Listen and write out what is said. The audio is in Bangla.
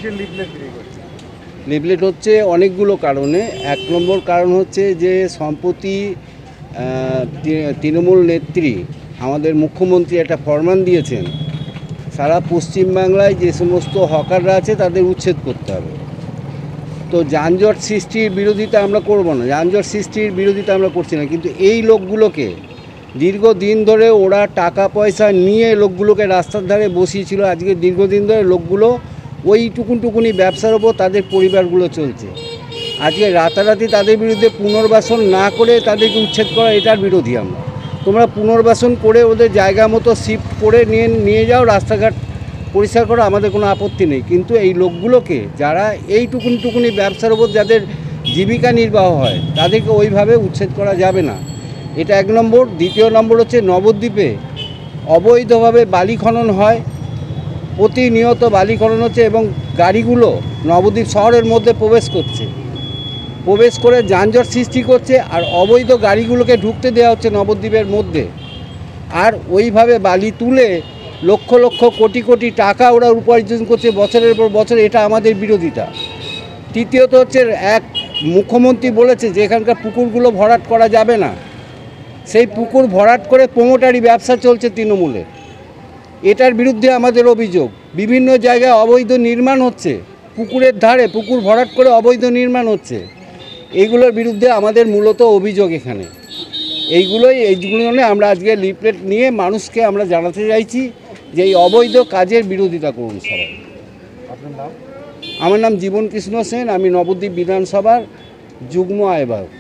কিসের লিফলেট বিলি করছেন? লিফলেট হচ্ছে অনেকগুলো কারণে। এক নম্বর কারণ হচ্ছে যে সম্প্রতি তৃণমূল নেত্রী আমাদের মুখ্যমন্ত্রী একটা ফরমান দিয়েছেন, সারা পশ্চিমবাংলায় যে সমস্ত হকাররা আছে তাদের উচ্ছেদ করতে হবে। তো যানজট সৃষ্টির বিরোধিতা আমরা করব না, যানজট সৃষ্টির বিরোধিতা আমরা করছি না, কিন্তু এই লোকগুলোকে দীর্ঘদিন ধরে ওরা টাকা পয়সা নিয়ে লোকগুলোকে রাস্তার ধারে বসিয়েছিল। আজকে দীর্ঘদিন ধরে লোকগুলো ওই টুকুনি ব্যবসার ওপর তাদের পরিবারগুলো চলছে। আজকে রাতারাতি তাদের বিরুদ্ধে পুনর্বাসন না করে তাদেরকে উচ্ছেদ করা, এটার বিরোধী আমরা। তোমরা পুনর্বাসন করে ওদের জায়গা মতো শিফট করে নিয়ে যাও, রাস্তাঘাট পরিষ্কার করো, আমাদের কোনো আপত্তি নেই। কিন্তু এই লোকগুলোকে যারা এই টুকুনি ব্যবসার ওপর যাদের জীবিকা নির্বাহ হয় তাদেরকে ওইভাবে উচ্ছেদ করা যাবে না, এটা এক নম্বর। দ্বিতীয় নম্বর হচ্ছে নবদ্বীপে অবৈধভাবে বালি খনন হয়, প্রতিনিয়ত বালি খনন হচ্ছে এবং গাড়িগুলো নবদ্বীপ শহরের মধ্যে প্রবেশ করে যানজট সৃষ্টি করছে, আর অবৈধ গাড়িগুলোকে ঢুকতে দেওয়া হচ্ছে নবদ্বীপের মধ্যে। আর ওইভাবে বালি তুলে লক্ষ লক্ষ কোটি কোটি টাকা ওরা উপার্জন করছে বছরের পর বছর, এটা আমাদের বিরোধিতা। তৃতীয়ত হচ্ছে এক মুখ্যমন্ত্রী বলেছে যে এখানকার পুকুরগুলো ভরাট করা যাবে না, সেই পুকুর ভরাট করে প্রমোটারি ব্যবসা চলছে তৃণমূলে, এটার বিরুদ্ধে আমাদের অভিযোগ। বিভিন্ন জায়গায় অবৈধ নির্মাণ হচ্ছে, পুকুরের ধারে পুকুর ভরাট করে অবৈধ নির্মাণ হচ্ছে, এইগুলোর বিরুদ্ধে আমাদের মূলত অভিযোগ এখানে। এইগুলো নিয়ে আমরা আজকে লিফলেট নিয়ে মানুষকে আমরা জানাতে চাইছি যে এই অবৈধ কাজের বিরোধিতা করুন সবাই। আপনার নাম? আমার নাম জীবন কৃষ্ণ সেন, আমি নবদ্বীপ বিধানসভার যুগ্ম আহ্বায়ক।